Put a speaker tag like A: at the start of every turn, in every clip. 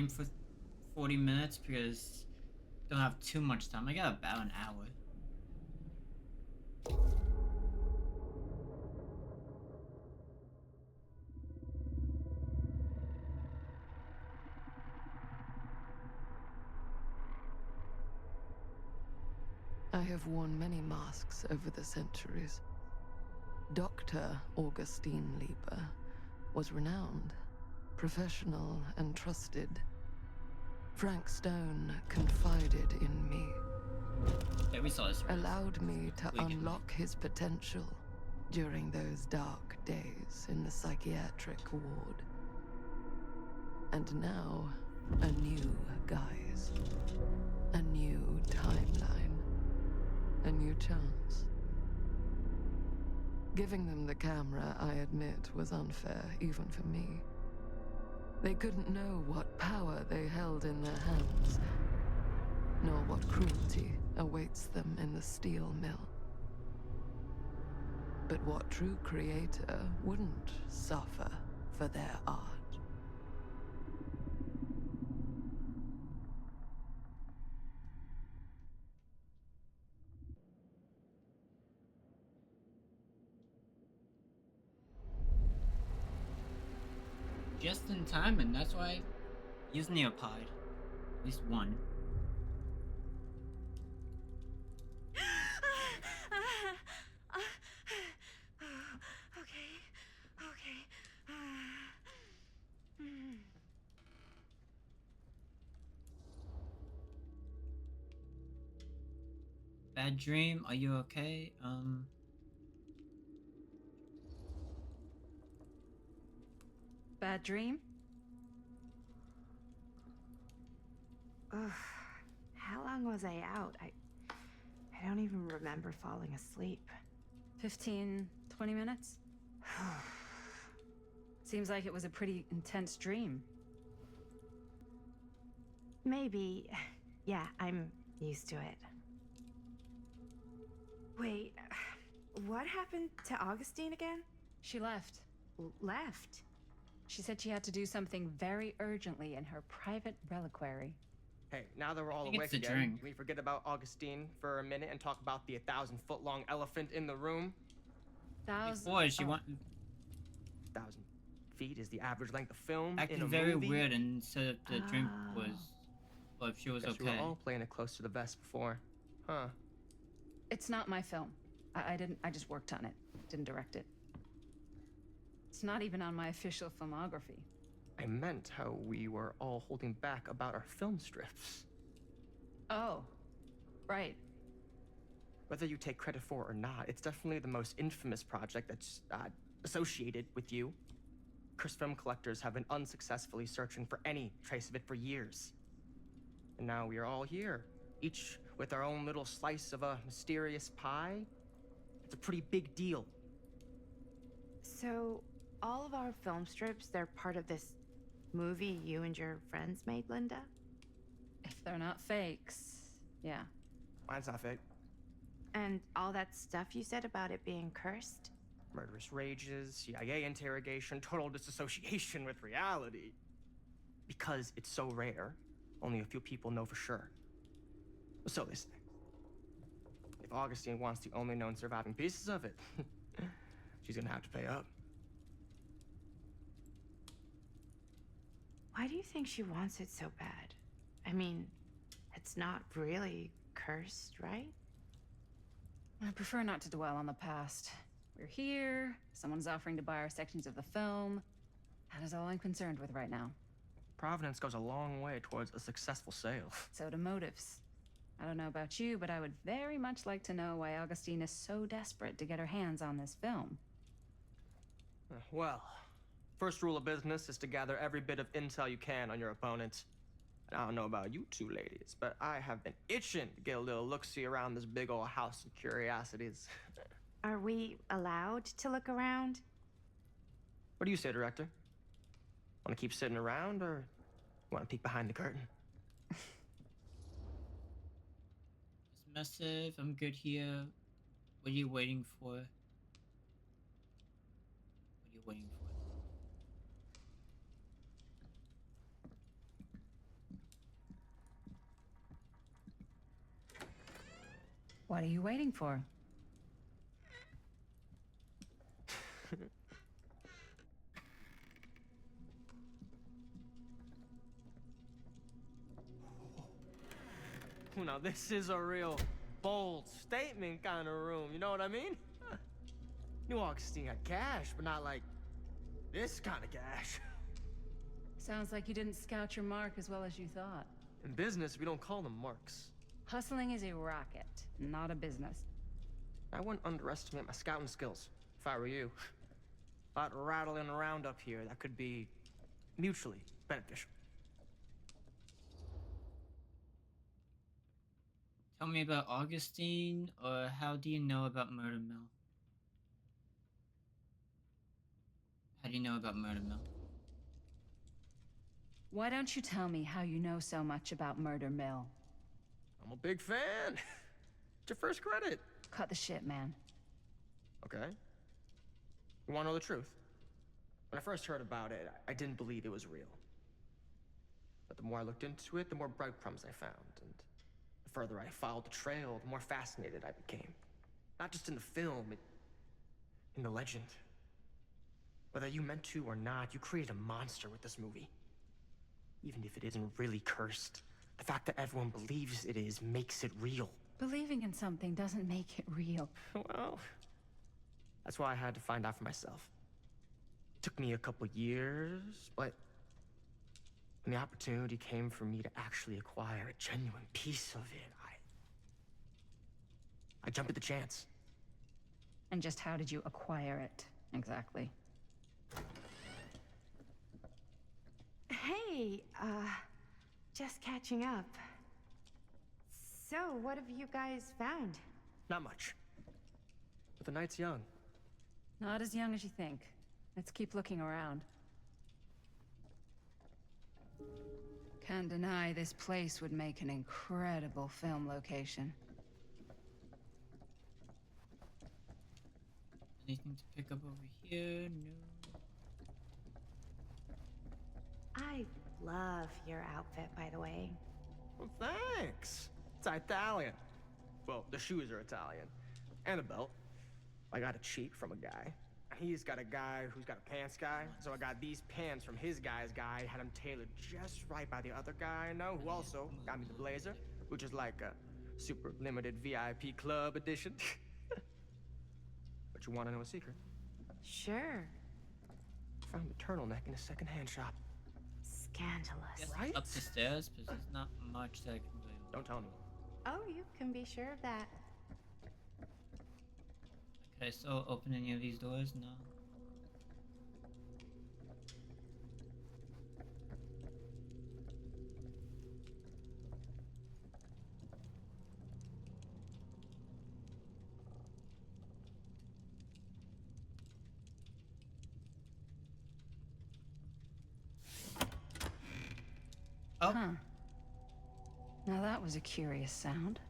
A: stream for 40 minutes because don't have too much time. I got about an hour.
B: I have worn many masks over the centuries. Dr. Augustine Lieber was renowned, professional, and trusted. Frank Stone confided in me,
A: Yeah, we saw this.
B: allowed me to
A: Weekend.
B: unlock his potential during those dark days in the psychiatric ward. And now, a new guise, a new timeline, a new chance. Giving them the camera, I admit, was unfair, even for me. They couldn't know what power they held in their hands, nor what cruelty awaits them in the steel mill. But what true creator wouldn't suffer for their art?
A: Just in time, and that's why I use Neopod. At least one. Bad dream, are you okay?
C: Bad dream?
D: Ugh. How long was I out? I don't even remember falling asleep.
C: 15, 20 minutes? Seems like it was a pretty intense dream.
D: Maybe. Yeah, I'm used to it. Wait, what happened to Augustine again?
C: She left.
D: Left?
C: She said she had to do something very urgently in her private reliquary.
E: Hey, now that we're all
A: I think
E: awake
A: it's a
E: again,
A: drink.
E: can we forget about Augustine for a minute and talk about the 1,000-foot-long elephant in the room?
A: Before she went
E: 1,000 feet is the average length of film
A: acted
E: in a
A: very
E: movie.
A: weird and said if the drink was, well, if she was
E: Guess we
A: okay.
E: were all playing it close to the vest before, huh?
C: It's not my film. I just worked on it. Didn't direct it. It's not even on my official filmography.
E: I meant how we were all holding back about our film strips.
C: Oh, right.
E: Whether you take credit for it or not, it's definitely the most infamous project that's associated with you. Cursed film collectors have been unsuccessfully searching for any trace of it for years. And now we are all here, each with our own little slice of a mysterious pie. It's a pretty big deal.
D: So, all of our film strips, they're part of this movie you and your friends made, Linda?
C: If they're not fakes, yeah.
E: Mine's not fake.
D: And all that stuff you said about it being cursed?
E: Murderous rages, CIA interrogation, total disassociation with reality. Because it's so rare, only a few people know for sure. So they say. If Augustine wants the only known surviving pieces of it, she's gonna have to pay up.
D: Why do you think she wants it so bad? I mean, it's not really cursed, right?
C: I prefer not to dwell on the past. We're here, someone's offering to buy our sections of the film. That is all I'm concerned with right now.
E: Providence goes a long way towards a successful sale.
C: So do motives. I don't know about you, but I would very much like to know why Augustine is so desperate to get her hands on this film.
E: Well, first rule of business is to gather every bit of intel you can on your opponent. And I don't know about you two ladies, but I have been itching to get a little look-see around this big old house of curiosities.
D: Are we allowed to look around?
E: What do you say, director? Want to keep sitting around, or want to peek behind the curtain?
A: It's massive. I'm good here. What are you waiting for? What are you waiting for?
C: What are you waiting for?
E: Now this is a real bold statement kind of room, you know what I mean? New Augustine had cash, but not like this kind of cash.
C: Sounds like you didn't scout your mark as well as you thought.
E: In business, we don't call them marks.
C: Hustling is a racket, not a business.
E: I wouldn't underestimate my scouting skills, if I were you. A lot rattling around up here that could be mutually beneficial.
A: Tell me about Augustine, or how do you know about Murder Mill? How do you know about Murder Mill?
C: Why don't you tell me how you know so much about Murder Mill?
E: I'm a big fan. It's your first credit.
C: Cut the shit, man.
E: Okay. You want to know the truth? When I first heard about it, I didn't believe it was real. But the more I looked into it, the more breadcrumbs I found, and the further I followed the trail, the more fascinated I became. Not just in the film, in the legend. Whether you meant to or not, you created a monster with this movie. Even if it isn't really cursed, the fact that everyone believes it is makes it real.
C: Believing in something doesn't make it real.
E: Well, that's why I had to find out for myself. It took me a couple years, but when the opportunity came for me to actually acquire a genuine piece of it, I jumped at the chance.
C: And just how did you acquire it, exactly?
D: Hey, just catching up. So, what have you guys found?
E: Not much. But the night's young.
C: Not as young as you think. Let's keep looking around. Can't deny this place would make an incredible film location.
A: Anything to pick up over here? No.
D: I love your outfit, by the way.
E: Well, thanks. It's Italian. Well, the shoes are Italian. And a belt. I got it cheap from a guy. He's got a guy who's got a pants guy. So I got these pants from his guy's guy, had them tailored just right by the other guy I know, who also got me the blazer, which is like a super limited VIP club edition. But you want to know a secret?
D: Sure.
E: Found the turtleneck in a secondhand shop.
D: Scandalous.
A: Guess
E: Right?
A: up the stairs, because there's not much that I can do.
E: Don't tell me.
D: Oh, you can be sure of that.
A: Could I still open any of these doors? No. Oh.
C: Huh. Now that was a curious sound.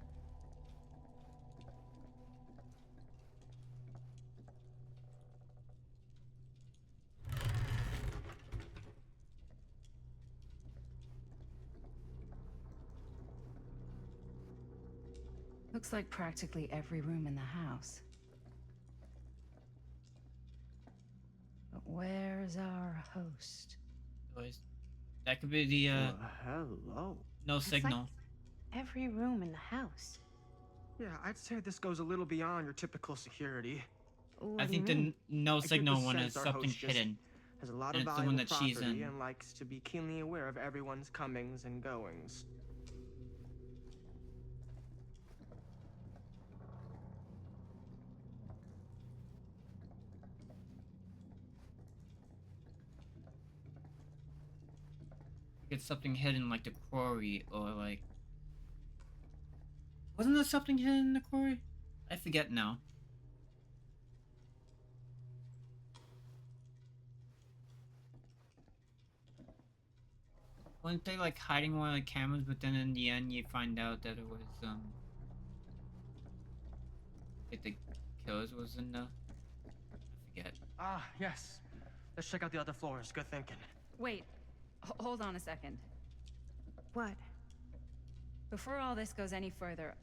C: Looks like practically every room in the house. But where's our host?
A: Doors. That could be the
E: Hello.
A: no
D: It's
A: signal.
D: like every room in the house.
E: Yeah, I'd say this goes a little beyond your typical security.
D: What
A: I
D: do you
A: think the
D: mean?
A: no
E: I get
A: signal
E: the
A: one
E: sense
A: is
E: our
A: something
E: host just
A: hidden.
E: Has a lot
A: And
E: of
A: it's the one
E: valuable
A: that she's
E: property
A: in.
E: and likes to be keenly aware of everyone's comings and goings.
A: It's something hidden like the quarry or like. Wasn't there something hidden in the quarry? I forget now. Weren't they like hiding one of the cameras, but then in the end you find out that it was like the killers was in the. I forget.
E: Ah, yes. Let's check out the other floors. Good thinking.
C: Wait, hold on a second.
D: What?
C: Before all this goes any further,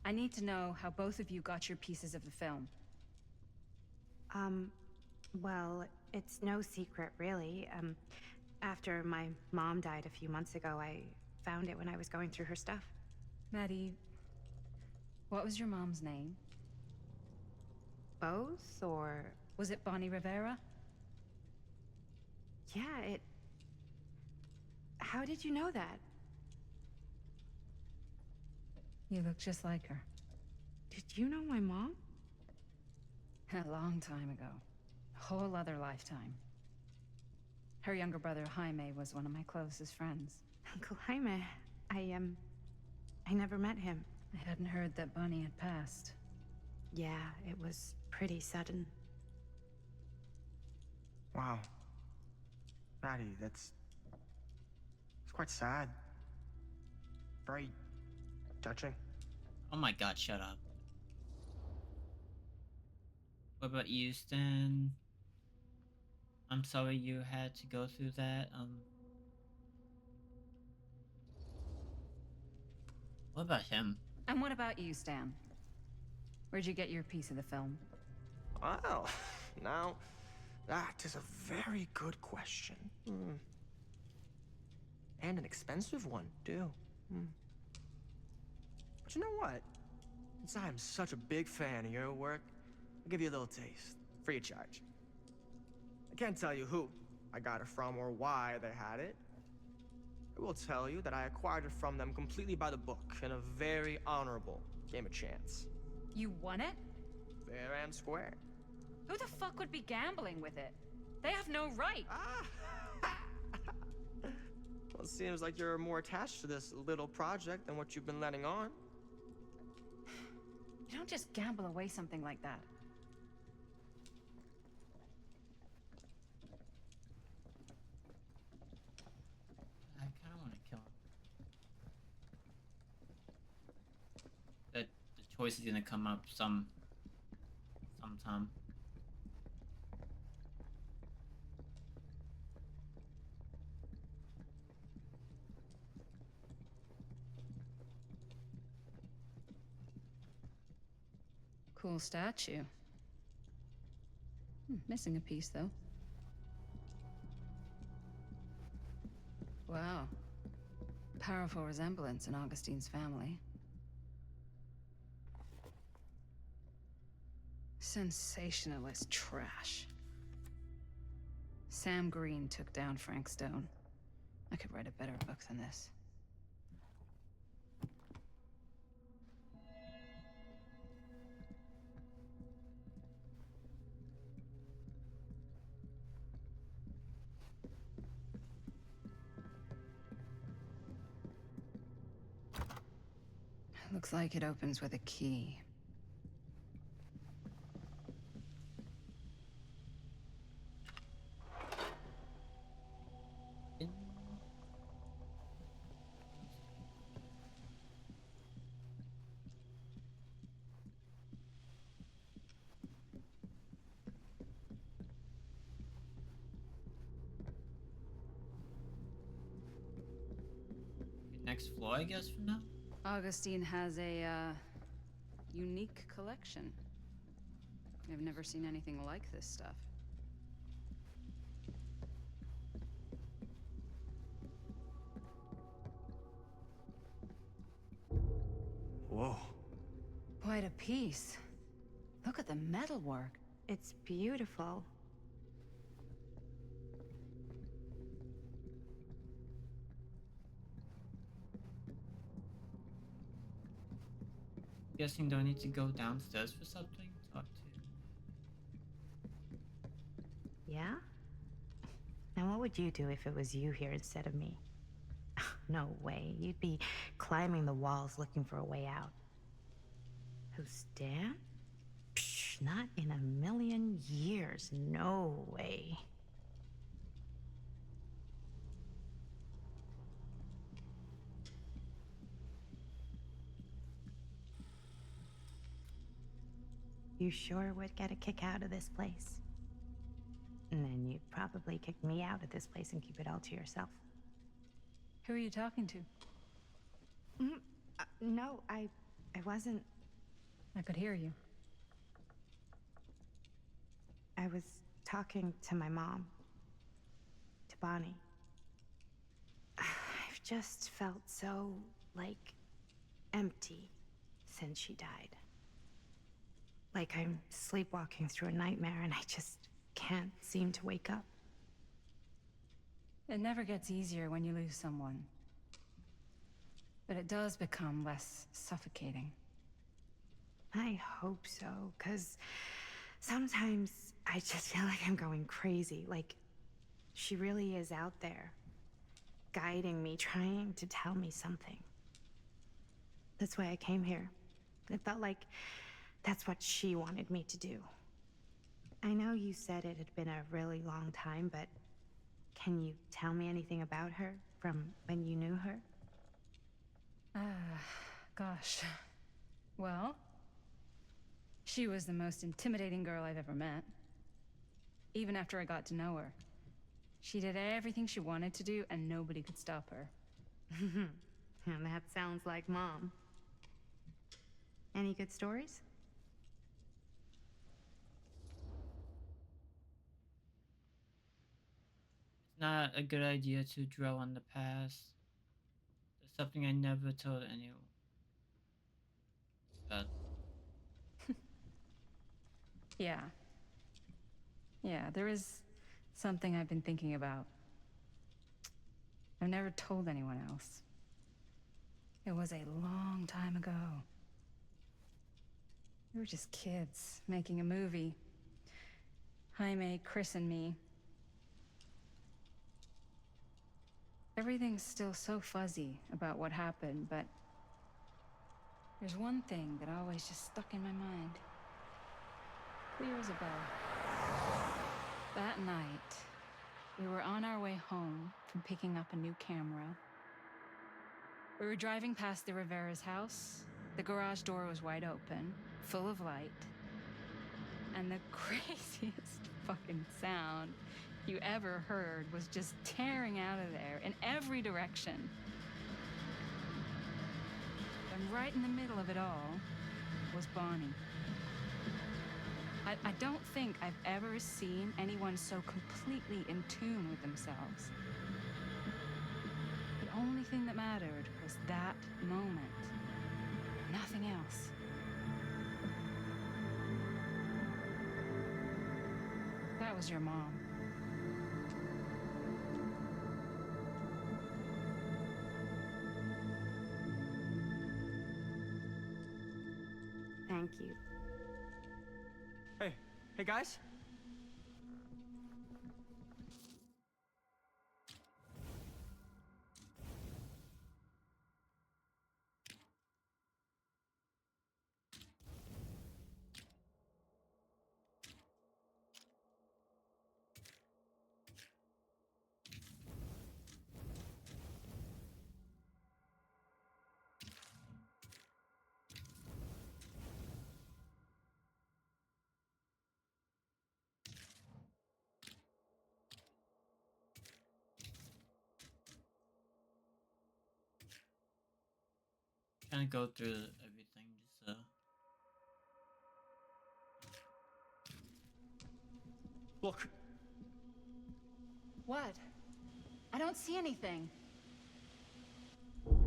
C: I need to know how both of you got your pieces of the film.
D: Well, it's no secret, really. After my mom died a few months ago, I found it when I was going through her stuff.
C: Maddie, what was your mom's name?
D: Both, or...
C: Was it Bonnie Rivera?
D: Yeah, it... How did you know that?
C: You look just like her.
D: Did you know my mom?
C: A long time ago. A whole other lifetime. Her younger brother, Jaime, was one of my closest friends.
D: Uncle Jaime. I never met him.
C: I hadn't heard that Bonnie had passed.
D: Yeah, it was pretty sudden.
E: Wow. Maddie, it's quite sad. Very touching.
A: Oh my god, shut up. What about you, Stan? I'm sorry you had to go through that. What about him?
C: And what about you, Stan? Where'd you get your piece of the film?
E: Well, now, that is a very good question. And an expensive one, too. But you know what? Since I am such a big fan of your work, I'll give you a little taste, free of charge. I can't tell you who I got it from or why they had it. I will tell you that I acquired it from them completely by the book in a very honorable game of chance.
C: You won it?
E: Fair and square.
C: Who the fuck would be gambling with it? They have no right.
E: Well, it seems like you're more attached to this little project than what you've been letting on.
C: You don't just gamble away something like that.
A: I kind of want to kill him. The choice is gonna come up sometime.
C: Cool statue. Missing a piece, though. Wow. Powerful resemblance in Augustine's family. Sensationalist trash. Sam Green took down Frank Stone. I could write a better book than this. Looks like it opens with a key.
A: Next floor, I guess, from now?
C: Augustine has a, unique collection. I've never seen anything like this stuff.
E: Whoa.
C: Quite a piece. Look at the metalwork.
D: It's beautiful.
A: Guessing do I need to go downstairs for something? Talk to.
D: Yeah? Now what would you do if it was you here instead of me? No way. You'd be climbing the walls looking for a way out. Who's Dan? Psh, not in a million years. No way. You sure would get a kick out of this place. And then you'd probably kick me out of this place and keep it all to yourself.
C: Who are you talking to?
D: No, I wasn't
C: I could hear you.
D: I was talking to my mom, to Bonnie. I've just felt so, like, empty since she died. Like I'm sleepwalking through a nightmare and I just can't seem to wake up.
C: It never gets easier when you lose someone. But it does become less suffocating.
D: I hope so, because sometimes I just feel like I'm going crazy. Like, she really is out there, guiding me, trying to tell me something. That's why I came here. It felt like that's what she wanted me to do. I know you said it had been a really long time, but can you tell me anything about her from when you knew her?
C: Gosh. Well, she was the most intimidating girl I've ever met. Even after I got to know her. She did everything she wanted to do, and nobody could stop her.
D: And that sounds like Mom. Any good stories?
A: It's not a good idea to dwell on the past. That's something I never told anyone. But
C: Yeah. Yeah, there is something I've been thinking about. I've never told anyone else. It was a long time ago. We were just kids, making a movie. Jaime, Chris, and me. Everything's still so fuzzy about what happened, but there's one thing that always just stuck in my mind. Clear as a bell. That night, we were on our way home from picking up a new camera. We were driving past the Rivera's house. The garage door was wide open, full of light. And the craziest fucking sound you ever heard was just tearing out of there in every direction. And right in the middle of it all was Bonnie. I don't think I've ever seen anyone so completely in tune with themselves. The only thing that mattered was that moment. Nothing else. That was your mom.
D: Thank you.
E: Hey guys?
A: trying to go through everything just
E: Look,
C: What? I don't see anything.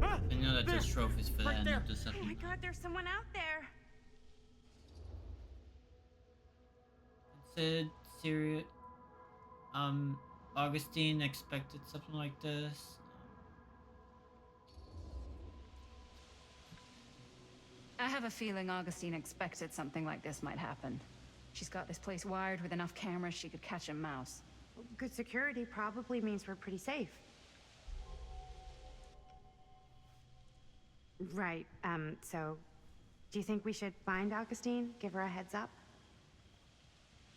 E: ah,
A: I know that there's trophies for
E: Right
A: that,
E: there.
A: not just
D: Oh my
A: something.
D: god, there's someone out there!
A: Sid, Syria, Augustine expected something like this.
C: I have a feeling Augustine expected something like this might happen. She's got this place wired with enough cameras she could catch a mouse.
D: Good security probably means we're pretty safe. Right, so... Do you think we should find Augustine? Give her a heads up?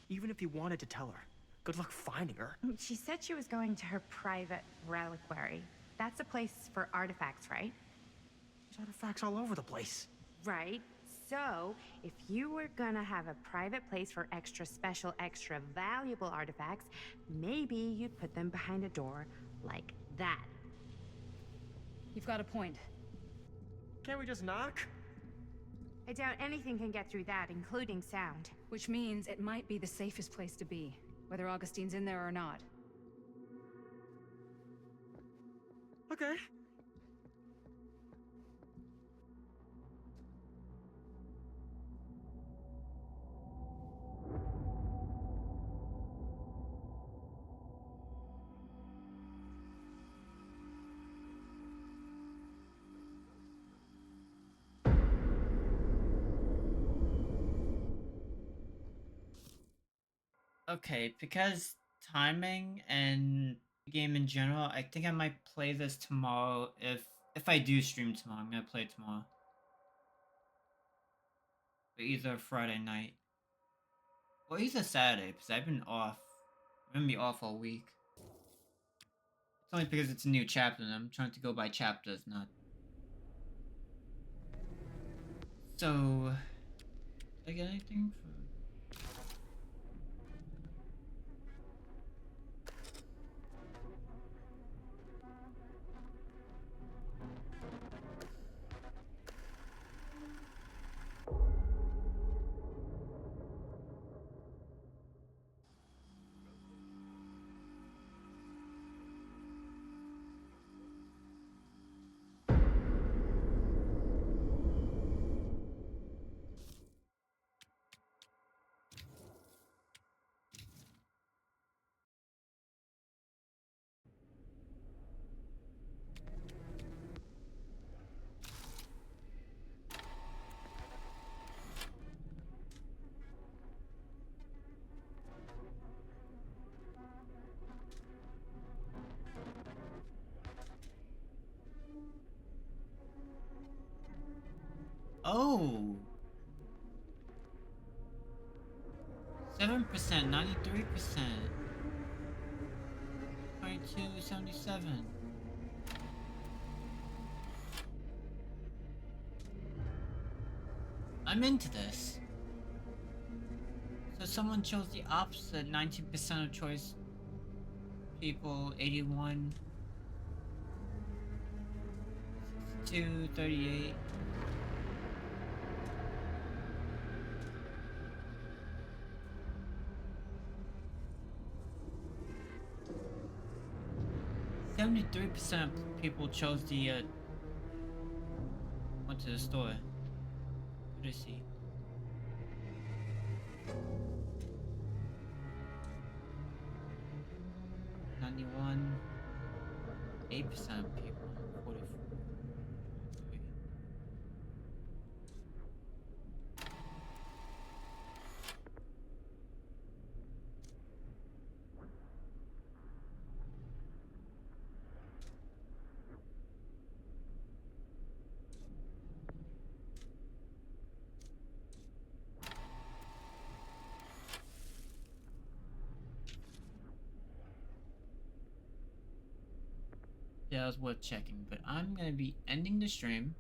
E: even if you wanted to tell her, good luck finding her.
D: She said she was going to her private reliquary. That's a place for artifacts, right?
E: There's artifacts all over the place.
D: Right. So, if you were gonna have a private place for extra special, extra valuable artifacts, maybe you'd put them behind a door like that.
C: You've got a point.
E: Can't we just knock?
D: I doubt anything can get through that, including sound.
C: Which means it might be the safest place to be, whether Augustine's in there or not.
E: Okay.
A: Okay, because timing and the game in general, I think I might play this tomorrow. If I do stream tomorrow, I'm gonna play it tomorrow. Or either Friday night. Or either Saturday, because I've been off. I'm gonna be off all week. It's only because it's a new chapter and I'm trying to go by chapters, not. So, did I get anything for? Oh! 7%, 93%. 2277. I'm into this. So someone chose the opposite, 19% of choice people, 81, 62, 38. %73% of people chose the went to the store. What did I see? $91, 8% of people, 44. Yeah, it was worth checking, but I'm gonna be ending the stream.